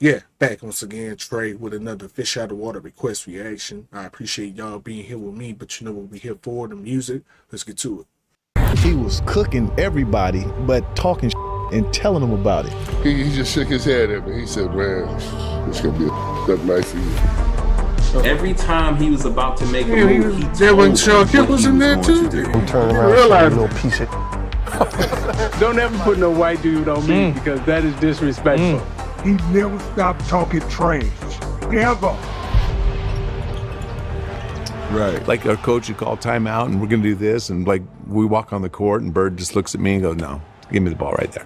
Yeah, back once again, Trey, with another Fish Out of Water request reaction. I appreciate y'all being here with me, but you know what we here for, the music. Let's get to it. He was cooking everybody, but talking and telling them about it. He just shook his head at me. He said, man, it's going to be a good night for you. Every time he was about to make a move, he there when Sean Kidd was in there too. Turn around, little piece of Don't ever put no white dude on me because that is disrespectful. He never stopped talking trash. Never. Right. Like our coach would call timeout and we're going to do this. And like we walk on the court and Bird just looks at me and goes, no, give me the ball right there.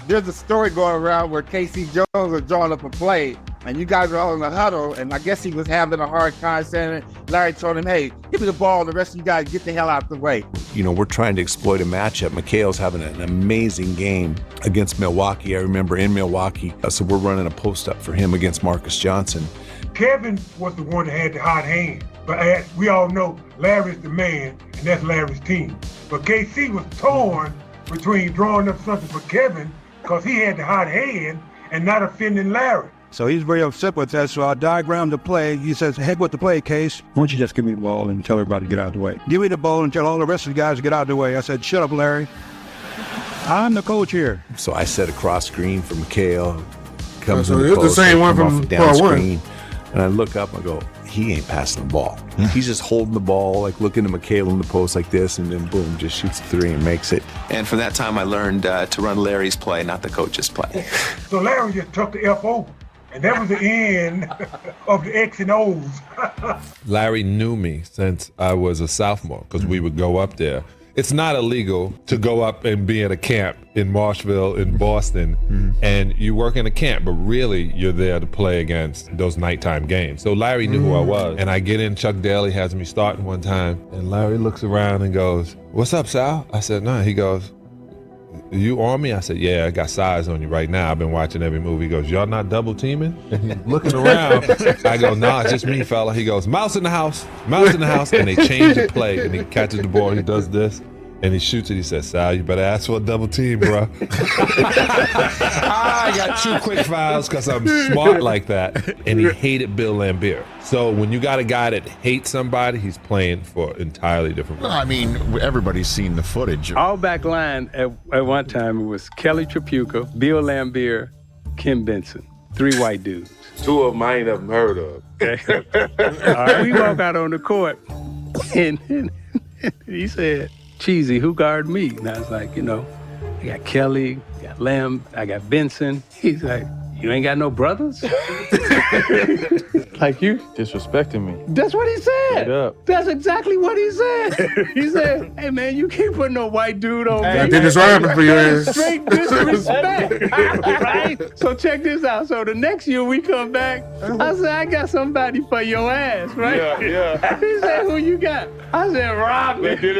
There's a story going around where Casey Jones was drawing up a play and you guys were all in the huddle and I guess he was having a hard time saying it. Larry told him, hey, give me the ball and the rest of you guys get the hell out the way. You know, we're trying to exploit a matchup. McHale's having an amazing game against Milwaukee. I remember in Milwaukee, so we're running a post up for him against Marcus Johnson. Kevin was the one that had the hot hand. But as we all know, Larry's the man, and that's Larry's team. But KC was torn between drawing up something for Kevin because he had the hot hand and not offending Larry. So he's very upset with that, so I diagrammed the play. He says, heck with the play, Case. Why don't you just give me the ball and tell everybody to get out of the way? Give me the ball and tell all the rest of the guys to get out of the way. I said, shut up, Larry. I'm the coach here. So I set a cross screen for McHale. Comes So in it's the post, same one come from off down part one. screen, and I look up and I go, he ain't passing the ball. He's just holding the ball, like looking at McHale in the post like this, and then boom, just shoots the three and makes it. And from that time, I learned to run Larry's play, not the coach's play. So Larry just took the F over. And that was the end of the X and O's. Larry knew me since I was a sophomore because we would go up there. It's not illegal to go up and be at a camp in Marshville, in Boston, and you work in a camp, but really you're there to play against those nighttime games. So Larry knew who I was. And I get in, Chuck Daly has me starting one time, and Larry looks around and goes, "What's up, Sal?" I said, "No." He goes, "You on me?" I said, "Yeah, I got size on you right now. I've been watching every movie." He goes, "Y'all not double teaming?" And he's looking around. I go, "Nah, it's just me, fella." He goes, "Mouse in the house, mouse in the house." And they change the play and he catches the ball, he does this, and he shoots it. He says, "Sal, you better ask for a double team, bro." I got 2 quick fouls because I'm smart like that. And he hated Bill Laimbeer. So when you got a guy that hates somebody, he's playing for entirely different reasons. I mean, everybody's seen the footage. Our back line at one time, it was Kelly Tripucka, Bill Laimbeer, Kim Benson. 3 white dudes. 2 of them I ain't ever heard of. Okay. All right, we walk out on the court, and he said, "Cheesy, who guard me?" And I was like, I got Kelly, I got Lamb, I got Benson. He's like, "You ain't got no brothers?" Like you disrespecting me. That's what he said. Straight up. That's exactly what he said. He said, "Hey man, you can't put no white dude on me." I did this rapping for your ass. Straight disrespect. Right? So check this out. So the next year we come back, I said, "I got somebody for your ass," right? Yeah. He said, "Who you got?" I said, "Robin." He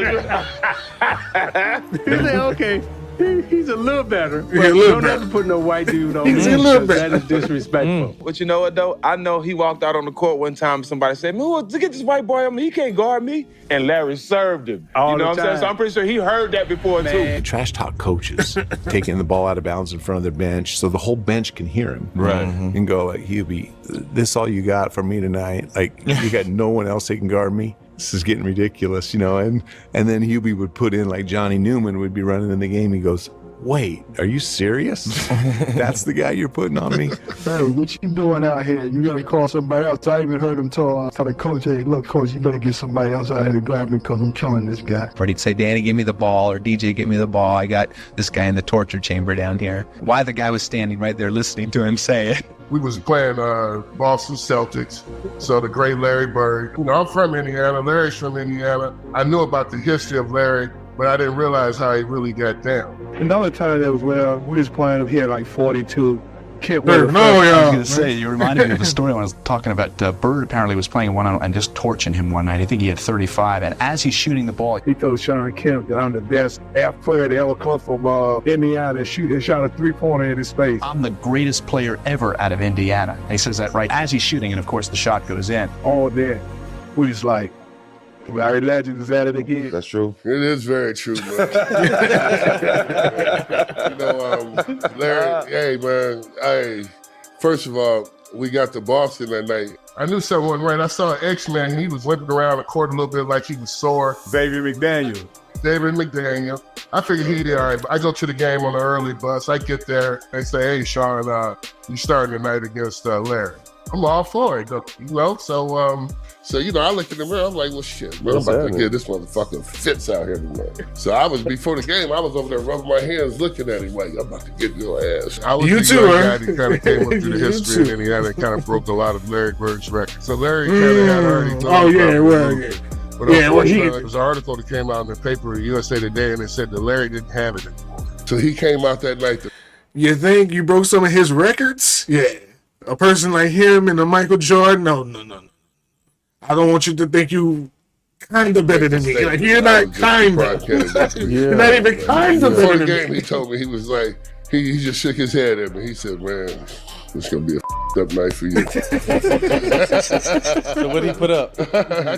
said, "Okay." He's a little better. But don't ever put no white dude on me. He's a little better. That is disrespectful. But you know what, though? I know he walked out on the court one time, somebody said, "Man, get this white boy on me. He can't guard me." And Larry served him. All the what I'm saying? time. So I'm pretty sure he heard that before, too. Trash talk coaches taking the ball out of bounds in front of their bench so the whole bench can hear him. Right. And go like, "Hubie, this all you got for me tonight? Like, you got no one else that can guard me? This is getting ridiculous," And then Hubie would put in, like Johnny Newman would be running in the game. He goes, "Wait, are you serious? That's the guy you're putting on me?" Hey, what you doing out here? You gotta call somebody else. I even heard him tell the coach, "Hey, look, coach, you better get somebody else out here to grab me because I'm killing this guy." Or he'd say, "Danny, give me the ball," or "DJ, give me the ball. I got this guy in the torture chamber down here." Why the guy was standing right there listening to him say it. We was playing Boston Celtics, so the great Larry Bird. I'm from Indiana, Larry's from Indiana. I knew about the history of Larry, but I didn't realize how he really got down. Another time that was where we was playing him here like 42. No, I was y'all. going to say, you reminded me of a story when I was talking about Bird apparently was playing one and just torching him one night. I think he had 35, and as he's shooting the ball, He told Sean Kemp that I'm the best half player to ever come from Indiana and shot a 3-pointer in his face. I'm the greatest player ever out of Indiana. He says that right as he's shooting, and of course the shot goes in. All that, we was like, Larry Legend is at it again. That's true. It is very true, man. Larry, hey, man, first of all, we got to Boston that night. I knew something wasn't right. I saw an X-Man. He was limping around the court a little bit like he was sore. Xavier McDaniel. I figured he'd be all right. I go to the game on the early bus. I get there. They say, hey, Sean, you starting tonight against Larry. I'm all for it, So I looked in the mirror. I'm like, well, shit, man, I'm about to get this motherfucker fits out here tonight. So before the game, I was over there rubbing my hands, looking at him like, I'm about to get your ass. I was the young guy that kind of came up through the history of Indiana and kind of broke a lot of Larry Bird's records. So Larry kind of had already But unfortunately, there was an article that came out in the paper, USA Today, and it said that Larry didn't have it anymore. So he came out that night. You think you broke some of his records? Yeah. A person like him and a Michael Jordan? No. I don't want you to think you kind of better than me. Like, you're not kind of. You're not even kind of better than me. Before the game, he told me, he was like, he just shook his head at me. He said, man, it's going to be a up night for you. So what did he put up?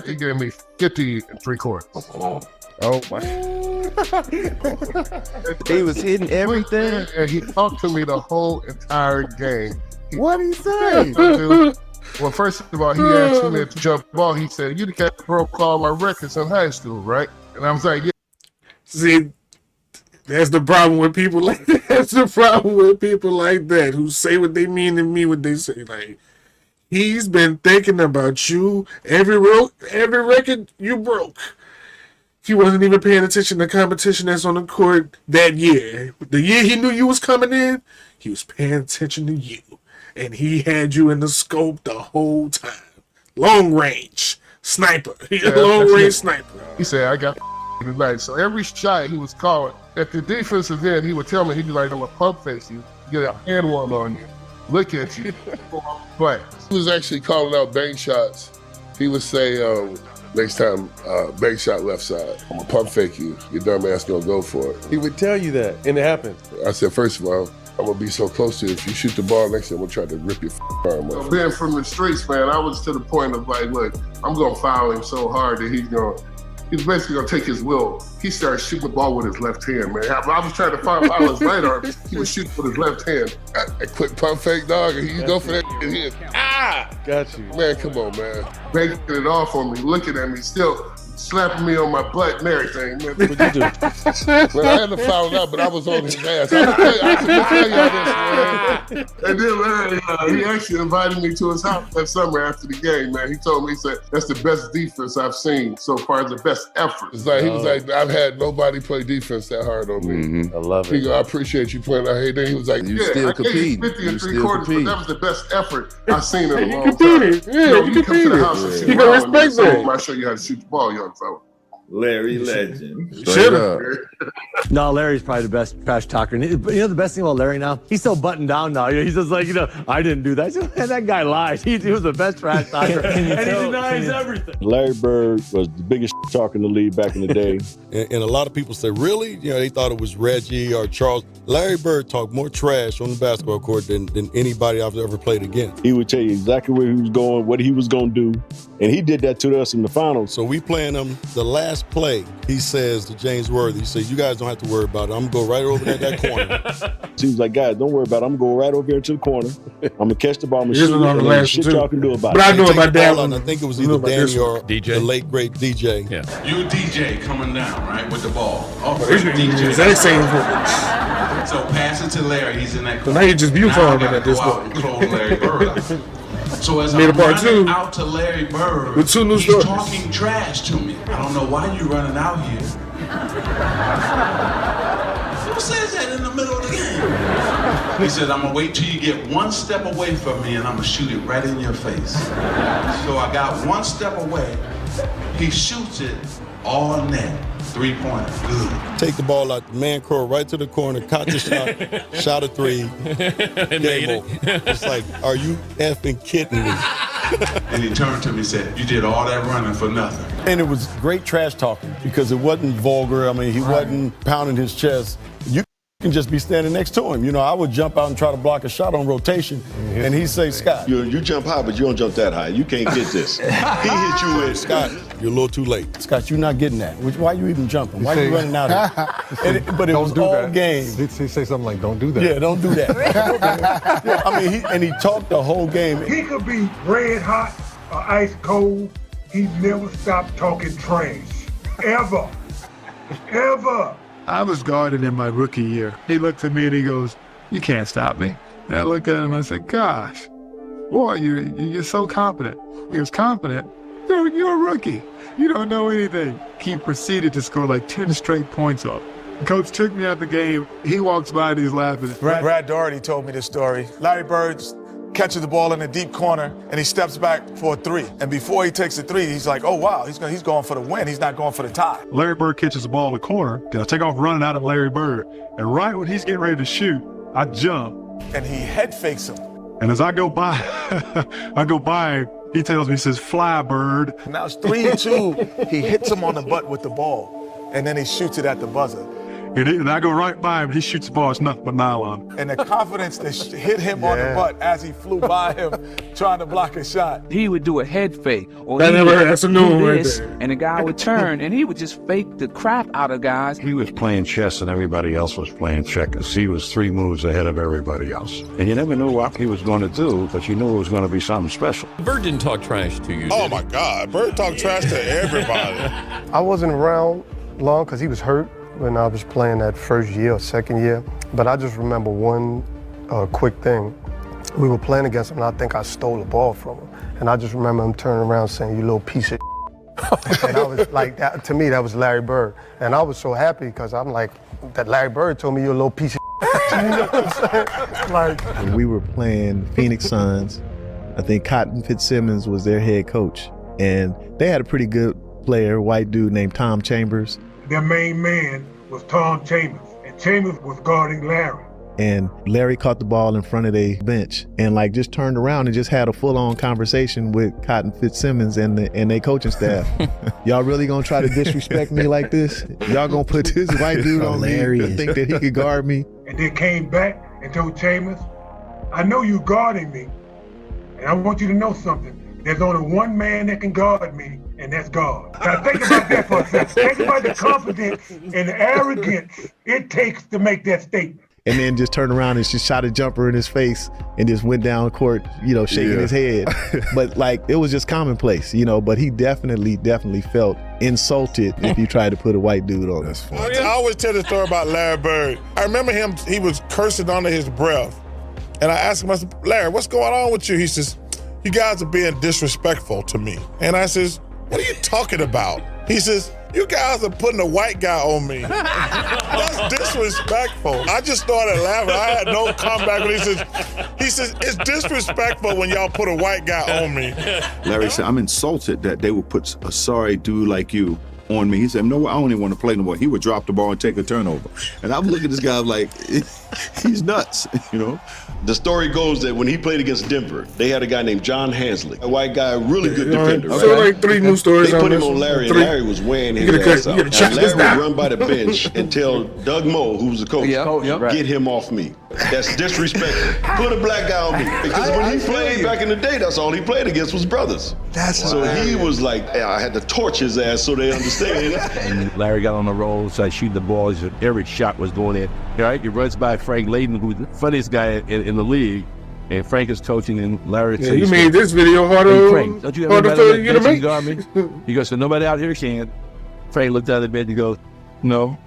He gave me 50 3/4. Oh my. He was hitting everything. And he talked to me the whole entire game. What did he say? Well, first of all, he asked me to jump ball. He said, you the cat that broke all my records in high school, right? And I was like, yeah. See, that's the problem with people like that. That's the problem with people like that who say what they mean and mean what they say. Like, he's been thinking about you, every record you broke. He wasn't even paying attention to the competition that's on the court that year. The year he knew you was coming in, he was paying attention to you. And he had you in the scope the whole time. Long range sniper. Long range sniper. He said, I got tonight. So every shot he was calling, at the defensive end, he would tell me, he'd be like, I'm going to pump face you, get a hand warm on you, look at you, play. He was actually calling out bank shots. He would say, next time, bank shot left side, I'm going to pump fake you. Your dumb ass going to go for it. He would tell you that, and it happened. I said, first of all, I'm going to be so close to you. If you shoot the ball next time, I'm going to try to rip your arm off. Being from the streets, man, I was to the point of like, look, I'm going to foul him so hard that he's basically going to take his will. He started shooting the ball with his left hand, man. I was trying to foul his right arm. He was shooting with his left hand. A quick pump fake, dog, and he go for that and hit. Got you. Man, come on, man. Making it off on me, looking at me, still slapping me on my butt and everything. Man. What'd you do? Man, I had to foul out, but I was on his ass. I can tell y'all this, man. And then Larry, he actually invited me to his house that summer after the game, man. He told me, he said, that's the best defense I've seen so far, the best effort. It's like, he was like, I've had nobody play defense that hard on me. I love it. He go, I appreciate you playing out here. Then he was like, You still compete. 50 and 3/4, but that was the best effort I've seen in a long time. You come to the house and shoot the ball, and I'll show you how to shoot the ball, young fella. Larry Legend. Shut up. No, Larry's probably the best trash talker. And you know the best thing about Larry now? He's so buttoned down now. He's just like, I didn't do that. Man, that guy lies. He was the best trash talker. And he denies everything. Larry Bird was the biggest talker in the league back in the day. And a lot of people say, really? They thought it was Reggie or Charles. Larry Bird talked more trash on the basketball court than anybody I've ever played against. He would tell you exactly where he was going, what he was going to do. And he did that to us in the finals. So we playing him the last play. He says to James Worthy, he says, you guys don't have to worry about it. I'm going to go right over there that corner. So he was like, guys, don't worry about it. I'm going to go right over here to the corner. I'm going to catch the ball. I'm going to shoot it. And there's shit y'all can do about it. But I know about that one. I think it was either Danny or DJ. The late, great DJ. Yeah. You DJ coming down, right, with the ball. Oh, DJ. That same So pass it to Larry. He's in that corner. So now you just view for him at this point. Close Larry Bird out. So as Made I'm a part running out to Larry Bird, with two new he's stories. talking trash to me. I don't know why you running out here. Who says that in the middle of the game? He said, I'm gonna wait till you get one step away from me and I'm gonna shoot it right in your face. So I got one step away. He shoots it all net. 3-pointer, good. Take the ball out, the man curl right to the corner, caught the shot, shot a three, game over. It's like, are you effing kidding me? And he turned to me and said, you did all that running for nothing. And it was great trash talking because it wasn't vulgar. I mean, he wasn't pounding his chest. You can just be standing next to him. I would jump out and try to block a shot on rotation, and he'd say, Scott. You jump high, but you don't jump that high. You can't get this. He hit you with, Scott, You're a little too late. Scott, you're not getting that. Why are you even jumping? Why are you running out of it? But it was all game. He'd say something like, don't do that. Yeah, don't do that. Yeah, I mean, he talked the whole game. He could be red hot or ice cold. He never stopped talking trash. Ever. Ever. I was guarding in my rookie year. He looked at me and he goes, "You can't stop me." And I looked at him and I said, "Gosh, boy, you're so confident." He was confident. You're a rookie. You don't know anything. He proceeded to score like 10 straight points up. Coach took me out the game. He walks by and he's laughing. Brad Doherty told me this story. Larry Bird catches the ball in the deep corner and he steps back for a three. And before he takes the three, he's like, oh, wow, he's going for the win. He's not going for the tie. Larry Bird catches the ball in the corner. I take off running out of Larry Bird. And right when he's getting ready to shoot, I jump. And he head fakes him. And as I go by, he tells me, he says, "Fly, bird." Now it's 3-2. He hits him on the butt with the ball. And then he shoots it at the buzzer. And I go right by him. He shoots the ball. It's nothing but nylon. And the confidence that hit him on the butt as he flew by him trying to block a shot. He would do a head fake. Or I he never would heard. That's a new do one right this, there. And the guy would turn, and he would just fake the crap out of guys. He was playing chess and everybody else was playing checkers. He was 3 moves ahead of everybody else. And you never knew what he was going to do, but you knew it was going to be something special. Bird didn't talk trash to you. Oh, my God. Bird talked trash to everybody. I wasn't around long because he was hurt when I was playing that first year or second year. But I just remember one quick thing. We were playing against him, and I think I stole the ball from him. And I just remember him turning around saying, "You little piece of And I was like, that, to me, that was Larry Bird. And I was so happy because I'm like, that Larry Bird told me you're a little piece of You know what I'm saying? Like, when we were playing Phoenix Suns, I think Cotton Fitzsimmons was their head coach. And they had a pretty good player, white dude named Tom Chambers. Their main man was Tom Chambers, and Chambers was guarding Larry. And Larry caught the ball in front of the bench and like just turned around and just had a full-on conversation with Cotton Fitzsimmons and their coaching staff. Y'all really gonna try to disrespect me like this? Y'all gonna put this white dude on me and think that he could guard me? And they came back and told Chambers, "I know you guarding me, and I want you to know something. There's only one man that can guard me, and that's God." Now think about that for a second. Think about the confidence and the arrogance it takes to make that statement. And then just turned around and just shot a jumper in his face and just went down court, shaking his head. But like, it was just commonplace, but he definitely felt insulted if you tried to put a white dude on him. I always tell the story about Larry Bird. I remember him, he was cursing under his breath. And I asked him, I said, "Larry, what's going on with you?" He says, "You guys are being disrespectful to me." And I says, "What are you talking about?" He says, "You guys are putting a white guy on me." That's disrespectful. I just started laughing. I had no comeback when he says, "It's disrespectful when y'all put a white guy on me." Larry said, "I'm insulted that they would put a sorry dude like you on me." He said, "No, I don't even want to play no more." He would drop the ball and take a turnover. And I'm looking at this guy like, he's nuts, The story goes that when he played against Denver, they had a guy named John Hansley, a white guy, a really good defender. I feel like 3 new stories They on put him this. on Larry, and 3. Larry was weighing his You ass gotta out. check And this Larry down. would run by the bench and tell Doug Moe, who was the coach, get him off me. That's disrespectful. Put a black guy on me. Because when he played back in the day, that's all he played against was brothers. So he was like, I had to torch his ass so they understand. And Larry got on the roll, started shooting the ball. Every shot was going in. Right? He runs by Frank Layden, who's the funniest guy in the league. And Frank is coaching, and Larry says, you made this video harder. "Hey, Frank, don't you have harder anybody for you to that can make. guard me?" He goes, "So nobody out here can." Frank looked out of the bed and goes, "No."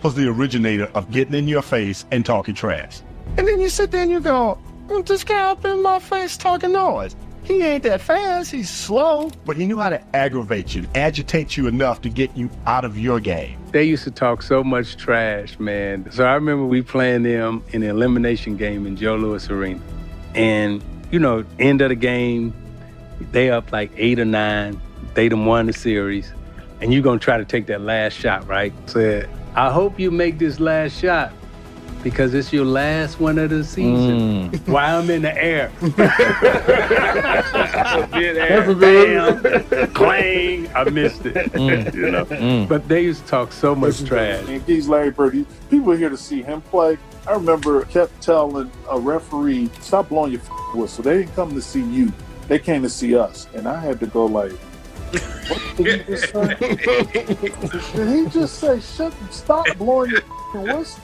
Was the originator of getting in your face and talking trash. And then you sit there and you go, "This guy up in my face talking noise. He ain't that fast, he's slow." But he knew how to aggravate you, agitate you enough to get you out of your game. They used to talk so much trash, man. So I remember we playing them in the elimination game in Joe Louis Arena. And, end of the game, they up like 8 or 9. They done won the series. And you're going to try to take that last shot, right? Said, "I hope you make this last shot because it's your last one of the season." While I'm in the air. Bam, clang, I missed it. But they used to talk so much trash. And he's Larry Bird. People were here to see him play. I remember kept telling a referee, "Stop blowing your whistle." They didn't come to see you. They came to see us. And I had to go like, What did he just say? Did he just say, stop blowing your whistle?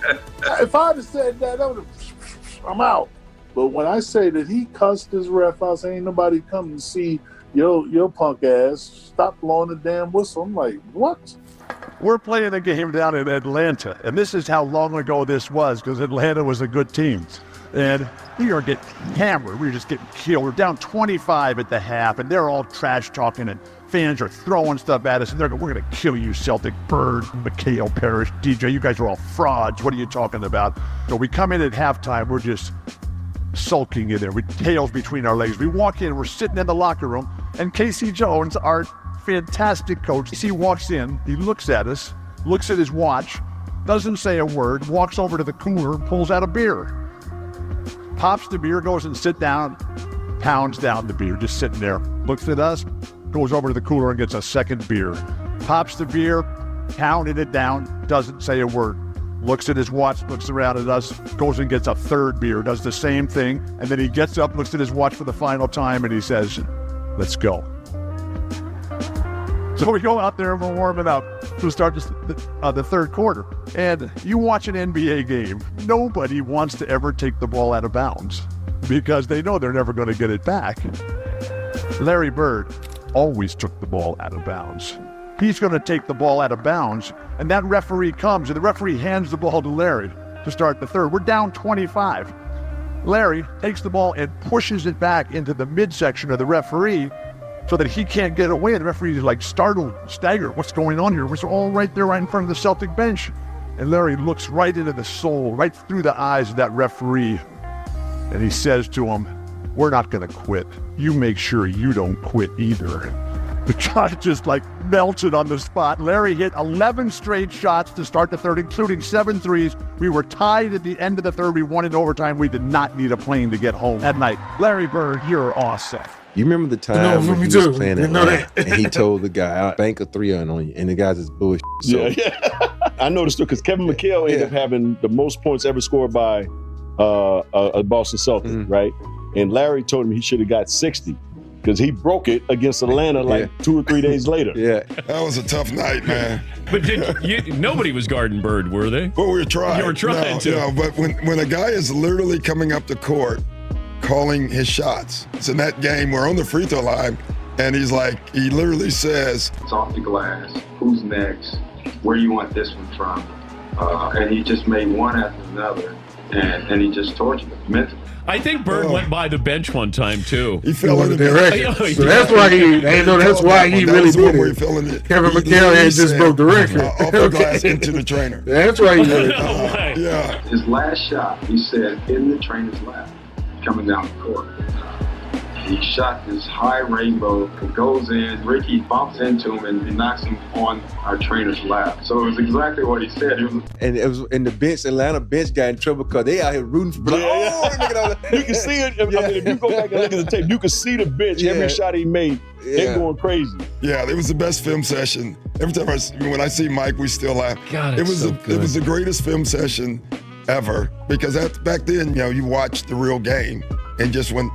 If I'd have said that, that would have, I'm out. But when I say that he cussed his ref out, saying ain't nobody come to see your punk ass, stop blowing the damn whistle. I'm like, what? We're playing a game down in Atlanta, and this is how long ago this was, because Atlanta was a good team. And we are getting hammered. We were just getting killed. We're down 25 at the half, and they're all trash talking, and fans are throwing stuff at us, and they're going, we're going to kill you, Celtic, Bird, McHale, Parrish, DJ. You guys are all frauds. What are you talking about? So we come in at halftime. We're just sulking in there with tails between our legs. We walk in. We're sitting in the locker room, and Casey Jones, our fantastic coach, he walks in. He looks at us, looks at his watch, doesn't say a word, walks over to the cooler, pulls out a beer. Pops the beer, goes and sit down, pounds down the beer, just sitting there. Looks at us, goes over to the cooler and gets a second beer. Pops the beer, pounded it down, doesn't say a word. Looks at his watch, looks around at us, goes and gets a third beer, does the same thing, and then he gets up, looks at his watch for the final time, and he says, let's go. So we go out there and we're warming up to start the third quarter. And you watch an NBA game, nobody wants to ever take the ball out of bounds because they know they're never going to get it back. Larry Bird always took the ball out of bounds. He's going to take the ball out of bounds, and that referee comes, and the referee hands the ball to Larry to start the third. We're down 25. Larry takes the ball and pushes it back into the midsection of the referee so that he can't get away. The referee is like startled, staggered. What's going on here? We're all right there, right in front of the Celtic bench. And Larry looks right into the soul, right through the eyes of that referee. And he says to him, we're not going to quit. You make sure you don't quit either. The shot just like melted on the spot. Larry hit 11 straight shots to start the third, including 7 threes. We were tied at the end of the third. We won in overtime. We did not need a plane to get home that night. Larry Bird, you're awesome. You remember the time when he was playing Atlanta and he told the guy, I'll bank a 3 on you, and the guy's just bullshit. So. Yeah. I noticed too, because Kevin McHale ended up having the most points ever scored by a Boston Celtic, right? And Larry told him he should have got 60 because he broke it against Atlanta like 2 or 3 days later. Yeah. That was a tough night, man. But nobody was guarding Bird, were they? Well, we were trying. You were trying to. No, but when a guy is literally coming up the court, calling his shots. It's in that game, we're on the free throw line, and he literally says, it's off the glass, who's next, where you want this one from? And he just made one after another, and he just tortured them mentally. I think Bird went by the bench one time too. He fell in the record. So that's why that's why he really did it. Kevin McHale had just broke the record. Off the glass into the trainer. That's why he did it. Yeah. His last shot, he said, in the trainer's lap, coming down the court. He shot this high rainbow. It goes in. Ricky bumps into him and he knocks him on our trainer's lap. So it was exactly what he said. And it was in the bench. Atlanta bench got in trouble because they out here rooting for. You can see it. I mean, if you go back and look at the tape, you can see the bench. Every shot he made, they're going crazy. Yeah, it was the best film session. Every time when I see Mike, we still laugh. God, it was the greatest film session ever because back then, you watched the real game and just went,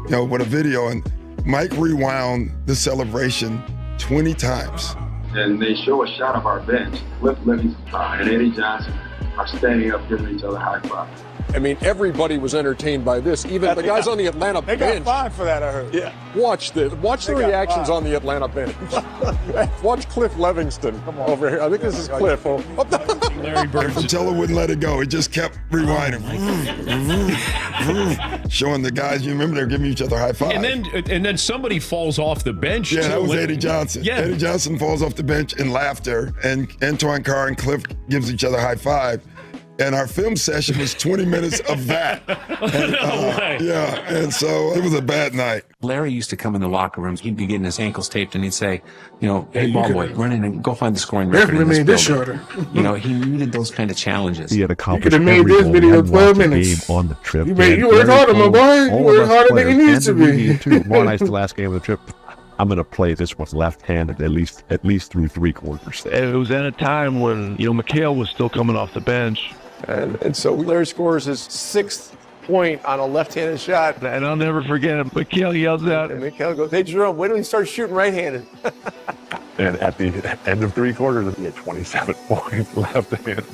with a video, and Mike rewound the celebration 20 times. And they show a shot of our bench. Cliff Livingston and Eddie Johnson are standing up giving each other high five. I mean, everybody was entertained by this. Even the guys on the Atlanta bench. They got fined for that, I heard. Yeah. Watch the reactions on the Atlanta bench. Watch Cliff Livingston over here. I think this is Cliff. Larry Bird. Fratello wouldn't let it go. He just kept rewinding. Showing the guys, you remember, they're giving each other high five. And then somebody falls off the bench. Yeah, too. that was Eddie Johnson. Yeah. Eddie Johnson falls off the bench in laughter, and Antoine Carr and Cliff gives each other high five. And our film session was 20 minutes of that. And so it was a bad night. Larry used to come in the locker rooms. He'd be getting his ankles taped, and he'd say, hey, ball boy, run in and go find the scoring record in this building. He needed those kind of challenges. He had accomplished could have made this video 12 minutes. On the trip. You worked harder, my boy. You worked harder than you need to be. One night, the last game of the trip, I'm going to play this one left-handed at least through 3 quarters. It was at a time when, McHale was still coming off the bench. And so Larry scores his 6th point on a left-handed shot. And I'll never forget it. Mikhail yells out. And Mikhail goes, hey, Jerome, wait till he starts shooting right-handed. And at the end of 3 quarters, he had 27 points left-handed.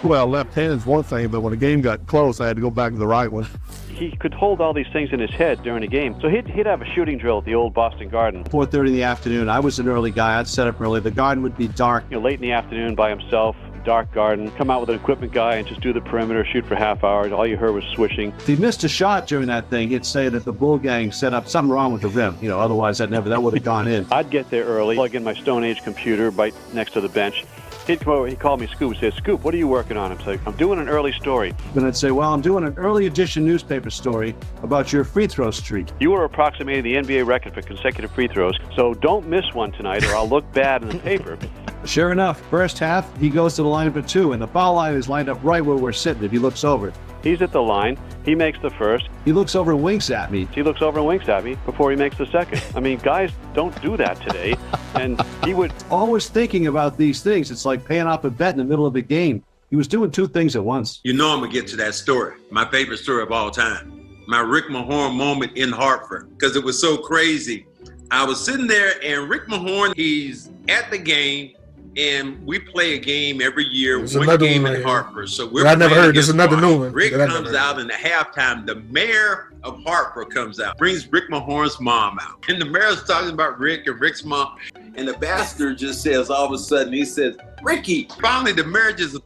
Well, left-handed is one thing, but when the game got close, I had to go back to the right one. He could hold all these things in his head during a game. So he'd have a shooting drill at the old Boston Garden. 4:30 in the afternoon. I was an early guy. I'd set up early. The garden would be dark. Late in the afternoon by himself, dark garden, come out with an equipment guy and just do the perimeter, shoot for half hours. All you heard was swishing. If he missed a shot during that thing, he'd say that the Bull Gang set up something wrong with the rim. Otherwise that would have gone in. I'd get there early, plug in my Stone Age computer right next to the bench. He'd come over, he called me Scoop, said, Scoop, what are you working on? I'm like, I'm doing an early story. Then I'd say, well, I'm doing an early edition newspaper story about your free throw streak. You were approximating the NBA record for consecutive free throws, so don't miss one tonight or I'll look bad in the paper. Sure enough, first half, he goes to the line for 2, and the foul line is lined up right where we're sitting if he looks over. He's at the line. He makes the first. He looks over and winks at me. He looks over and winks at me before he makes the second. I mean, guys don't do that today. And he would... Always thinking about these things. It's like paying off a bet in the middle of a game. He was doing 2 things at once. You know I'm going to get to that story. My favorite story of all time. My Rick Mahorn moment in Hartford. Because it was so crazy. I was sitting there and Rick Mahorn, he's at the game. And we play a game every year, one game in Hartford. So we're I never heard. There's another new one. Rick comes out in the halftime. The mayor of Hartford comes out, brings Rick Mahorn's mom out. And the mayor's talking about Rick and Rick's mom. And the bastard just says, all of a sudden, he says, Ricky. Finally, the mayor just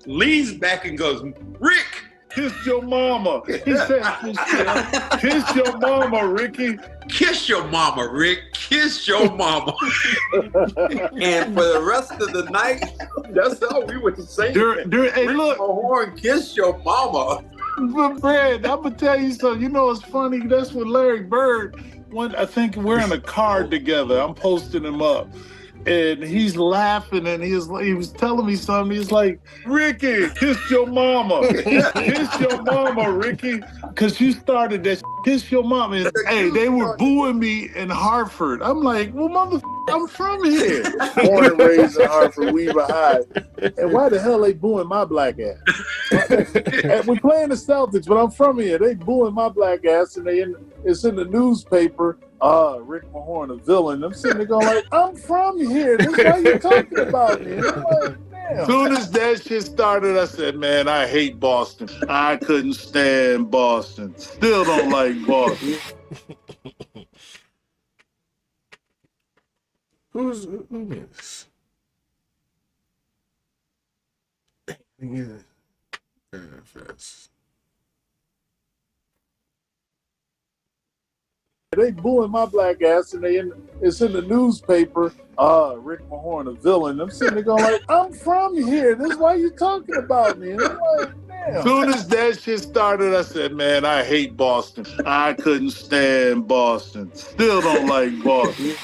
leans back and goes, Rick. Kiss your mama. He said, kiss your mama, Ricky. Kiss your mama, Rick. Kiss your mama. And for the rest of the night, that's all we were saying. Hey, look. Mahorn, kiss your mama. But Brad, I'm gonna tell you something. It's funny. That's when Larry Bird. I think we're in a car together. I'm posting him up. And he's laughing, and he was telling me something. He's like, Ricky, kiss your mama. Kiss your mama, Ricky. Because you started that kiss your mama. And, hey, they were booing me in Hartford. I'm like, well, I'm from here. Born and raised in Hartford, Weaver High. And why the hell they booing my black ass? We're playing the Celtics, but I'm from here. They booing my black ass, and it's in the newspaper. Rick Mahorn, a villain. I'm sitting there going like, I'm from here. This is why you talking about me. And I'm like, damn. As soon as that shit started, I said, man, I hate Boston. I couldn't stand Boston. Still don't like Boston. Who is? Yeah. Fast. They booing my black ass, and it's in the newspaper. Rick Mahorn, a villain. I'm sitting there going like, I'm from here. This is why you talking about me. And I'm like, damn. As soon as that shit started, I said, man, I hate Boston. I couldn't stand Boston. Still don't like Boston.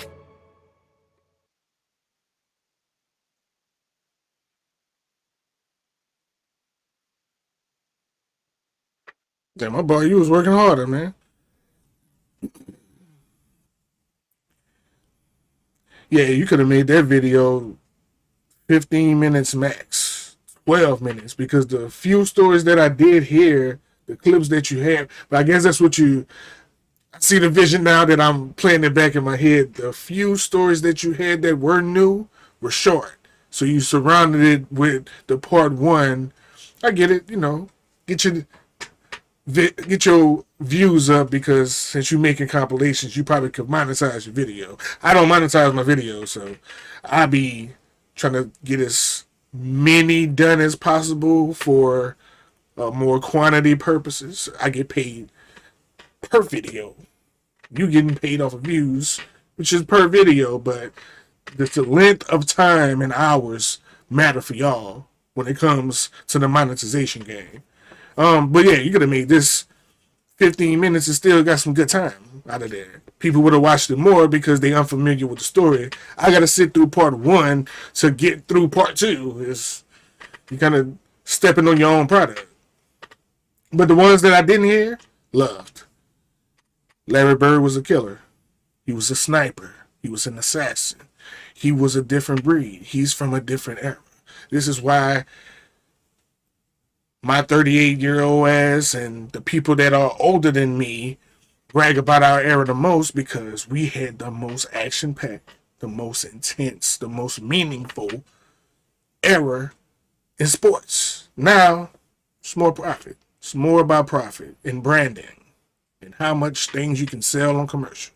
Damn, my boy, you was working harder, man. Yeah, you could have made that video 15 minutes max, 12 minutes, because the few stories that I did hear, the clips that you have, but I guess that's what I see the vision now that I'm playing it back in my head. The few stories that you had that were new were short. So you surrounded it with the part 1. I get it, get your views up, because since you're making compilations, you probably could monetize your video. I don't monetize my videos, so I be trying to get as many done as possible for more quantity purposes. I get paid per video. You getting paid off of views, which is per video, but the length of time and hours matter for y'all when it comes to the monetization game. But yeah, you could have made this 15 minutes and still got some good time out of there. People would have watched it more because they unfamiliar with the story. I got to sit through part 1 to get through part 2. You kind of stepping on your own product. But the ones that I didn't hear, loved. Larry Bird was a killer. He was a sniper. He was an assassin. He was a different breed. He's from a different era. This is why my 38-year-old ass and the people that are older than me brag about our era the most because we had the most action-packed, the most intense, the most meaningful era in sports. Now, it's more profit. It's more about profit and branding and how much things you can sell on commercial.